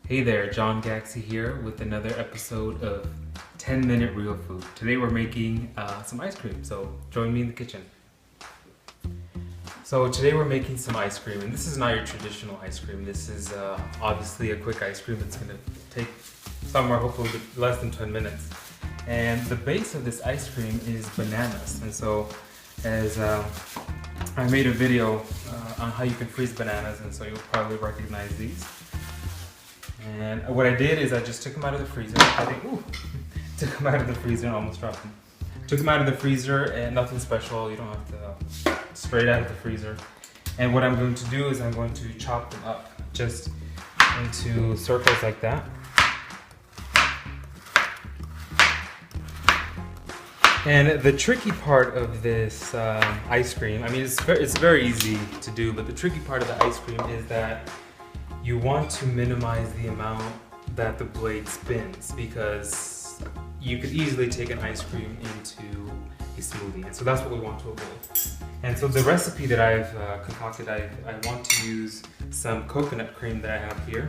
Hey there, John Gaxi here with another episode of 10 Minute Real Food. Today we're making some ice cream, so join me in the kitchen. So today we're making some ice cream, and this is not your traditional ice cream. This is obviously a quick ice cream that's going to take somewhere hopefully less than 10 minutes. And the base of this ice cream is bananas, and so as I made a video on how you can freeze bananas, and so you'll probably recognize these. And what I did is I just took them out of the freezer. Took them out of the freezer and almost dropped them. Took them out of the freezer and nothing special. You don't have to straight out of the freezer. And what I'm going to do is I'm going to chop them up just into circles like that. And the tricky part of this ice cream, I mean, it's very easy to do, but the tricky part of the ice cream is that you want to minimize the amount that the blade spins, because you could easily take an ice cream into a smoothie, and so that's what we want to avoid. And so the recipe that I've concocted, I want to use some coconut cream that I have here,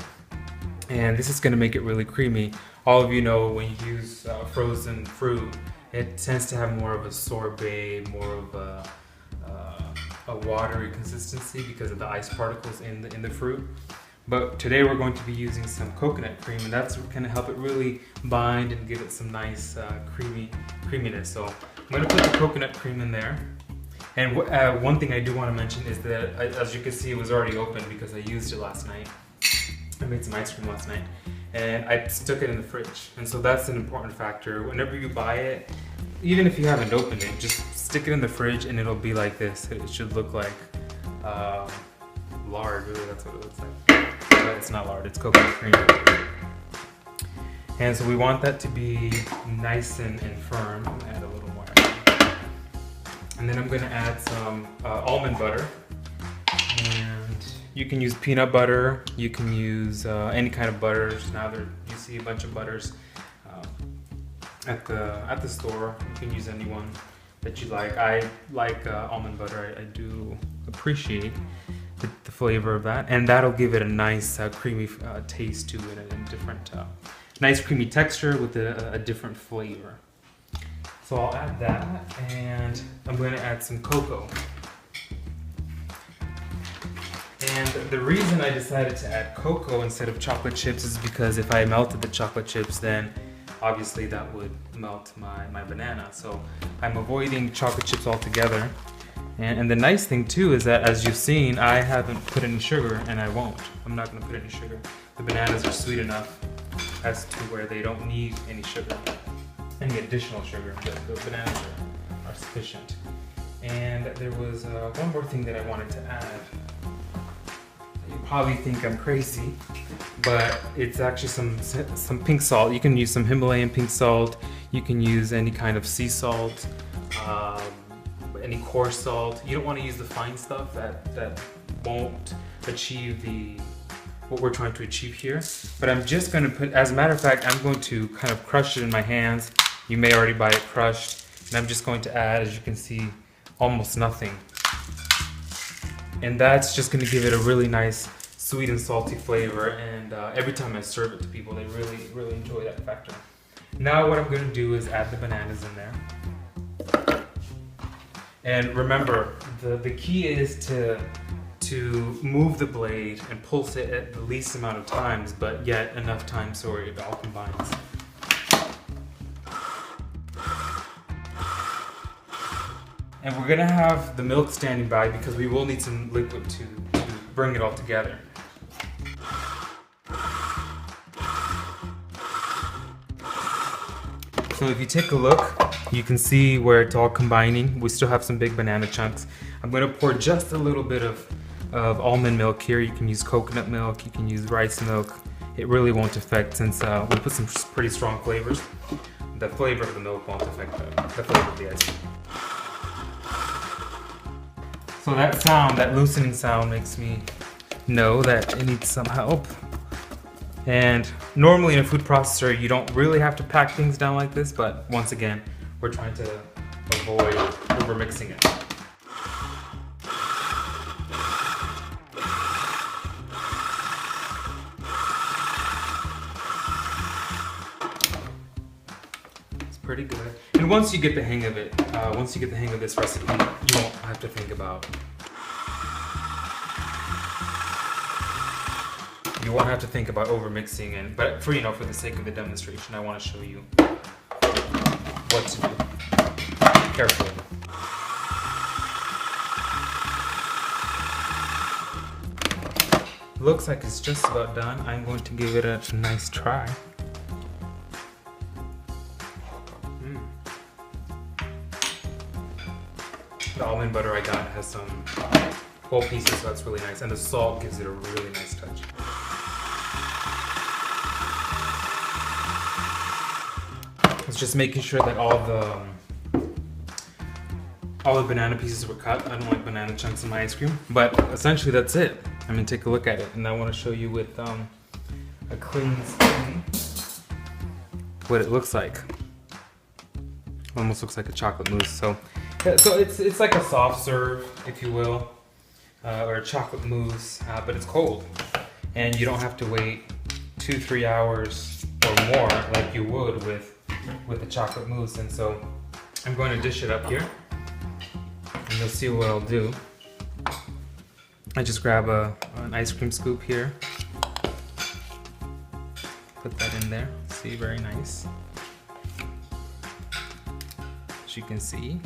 and this is going to make it really creamy. All of you know when you use frozen fruit, it tends to have more of a sorbet, more of a watery consistency because of the ice particles in the fruit. But today we're going to be using some coconut cream, and that's going to help it really bind and give it some nice creaminess. So I'm going to put the coconut cream in there. And one thing I do want to mention is that, as you can see, it was already open because I used it last night. I made some ice cream last night, and I stuck it in the fridge. And so that's an important factor. Whenever you buy it, even if you haven't opened it, just stick it in the fridge and it'll be like this. It should look like lard, really, that's what it looks like. But it's not lard, it's coconut cream. And so we want that to be nice and firm. I'll add a little more. And then I'm going to add some almond butter. And you can use peanut butter, you can use any kind of butters. Now you see a bunch of butters at the store. You can use any one that you like. I like almond butter. I do appreciate the flavor of that, and that'll give it a nice creamy taste to it, and a different nice creamy texture with a different flavor. So I'll add that, and I'm going to add some cocoa. And the reason I decided to add cocoa instead of chocolate chips is because if I melted the chocolate chips, then obviously that would melt my banana. So I'm avoiding chocolate chips altogether. And the nice thing too is that, as you've seen, I haven't put any sugar, and I won't. I'm not going to put any sugar. The bananas are sweet enough as to where they don't need any sugar, any additional sugar. The bananas are sufficient. And there was one more thing that I wanted to add. You probably think I'm crazy, but it's actually some pink salt. You can use some Himalayan pink salt. You can use any kind of sea salt. Any coarse salt. You don't want to use the fine stuff that won't achieve what we're trying to achieve here. But I'm just going to put, as a matter of fact, I'm going to kind of crush it in my hands. You may already buy it crushed. And I'm just going to add, as you can see, almost nothing. And that's just going to give it a really nice sweet and salty flavor. And every time I serve it to people, they really enjoy that factor. Now what I'm going to do is add the bananas in there. And remember, the key is to move the blade and pulse it at the least amount of times, but yet enough time so it all combines. And we're gonna have the milk standing by because we will need some liquid to bring it all together. So if you take a look, you can see where it's all combining. We still have some big banana chunks. I'm going to pour just a little bit of almond milk here. You can use coconut milk, you can use rice milk. It really won't affect, since we put some pretty strong flavors. The flavor of the milk won't affect the flavor of the ice cream. So that sound, that loosening sound, makes me know that it needs some help. And normally in a food processor, you don't really have to pack things down like this, but once again, we're trying to avoid over mixing it. pretty good. And once you get the hang of it, once you get the hang of this recipe, you won't have to think about. You won't have to think about over mixing, but for the sake of the demonstration, I want to show you what to do carefully. Looks like it's just about done. I'm going to give it a nice try. The almond butter I got has some whole pieces, so that's really nice, and the salt gives it a really nice touch. It's just making sure that all the banana pieces were cut. I don't like banana chunks in my ice cream, but essentially that's it. I mean, take a look at it, and I want to show you with a clean spoon what it looks like. Almost looks like a chocolate mousse. So it's like a soft serve, if you will, or a chocolate mousse, but it's cold, and you don't have to wait 2-3 hours or more like you would with the chocolate mousse. And so I'm going to dish it up here, and you'll see what I'll do. I just grab an ice cream scoop here, put that in there. See, very nice, as you can see.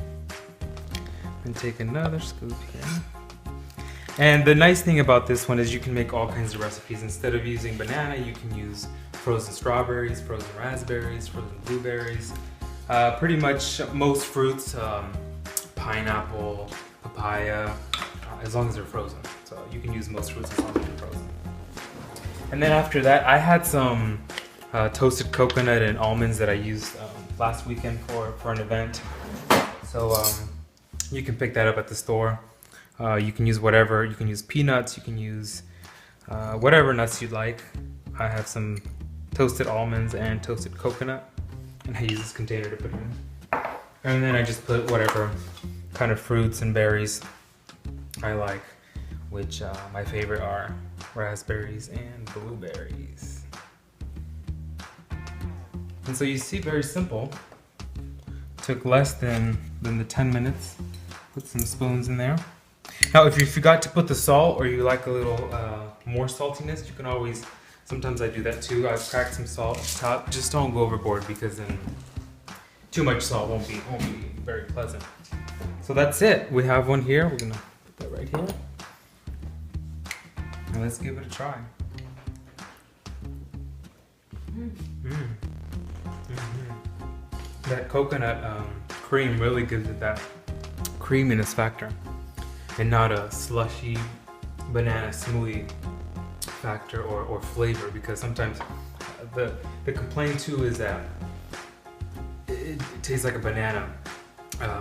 And take another scoop here. And the nice thing about this one is you can make all kinds of recipes. Instead of using banana, you can use frozen strawberries, frozen raspberries, frozen blueberries, pretty much most fruits, pineapple, papaya, as long as they're frozen. So you can use most fruits as long as they're frozen. And then after that, I had some toasted coconut and almonds that I used last weekend for an event. So you can pick that up at the store. You can use whatever. You can use peanuts. You can use whatever nuts you'd like. I have some toasted almonds and toasted coconut, and I use this container to put it in. And then I just put whatever kind of fruits and berries I like, which my favorite are raspberries and blueberries. And so you see, very simple. Took less than the 10 minutes. Put some spoons in there. Now, if you forgot to put the salt, or you like a little more saltiness, you can always, sometimes I do that too. I've cracked some salt on top. Just don't go overboard, because then too much salt won't be very pleasant. So that's it. We have one here. We're gonna put that right here. And let's give it a try. That coconut cream really gives it that creaminess factor, and not a slushy banana smoothie factor or flavor, because sometimes the complaint too is that it tastes like a banana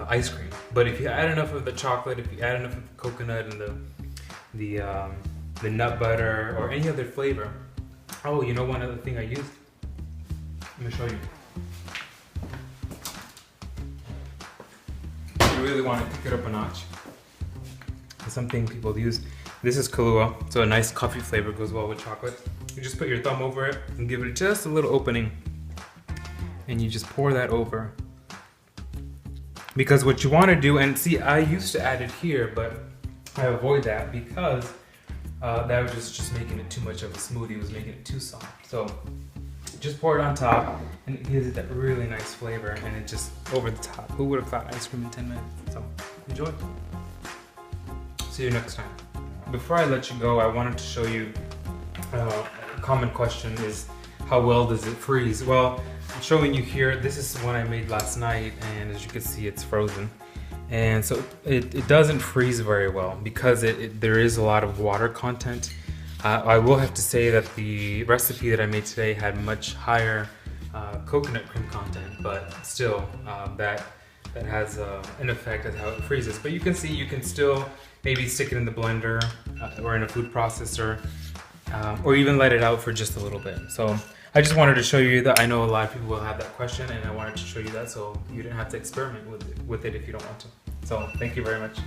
ice cream. But if you add enough of the chocolate, if you add enough of the coconut and the nut butter or any other flavor. Oh, you know, one other thing I used? Let me show you. You really want to pick it up a notch. Something people use. This is Kahlua, so a nice coffee flavor goes well with chocolate. You just put your thumb over it and give it just a little opening, and you just pour that over. Because what you want to do, and see, I used to add it here, but I avoid that because that was just making it too much of a smoothie. It was making it too soft. So just pour it on top, and it gives it that really nice flavor, and it just over the top. Who would have thought ice cream in 10 minutes? So enjoy. See you next time. Before I let you go, I wanted to show you a common question is, how well does it freeze? Well, I'm showing you here, this is one I made last night, and as you can see, it's frozen. And so it doesn't freeze very well because there is a lot of water content. I will have to say that the recipe that I made today had much higher coconut cream content, but still that has an effect as how it freezes. But you can see, you can still maybe stick it in the blender or in a food processor, or even let it out for just a little bit. So I just wanted to show you that. I know a lot of people will have that question, and I wanted to show you that so you didn't have to experiment with it if you don't want to. So thank you very much.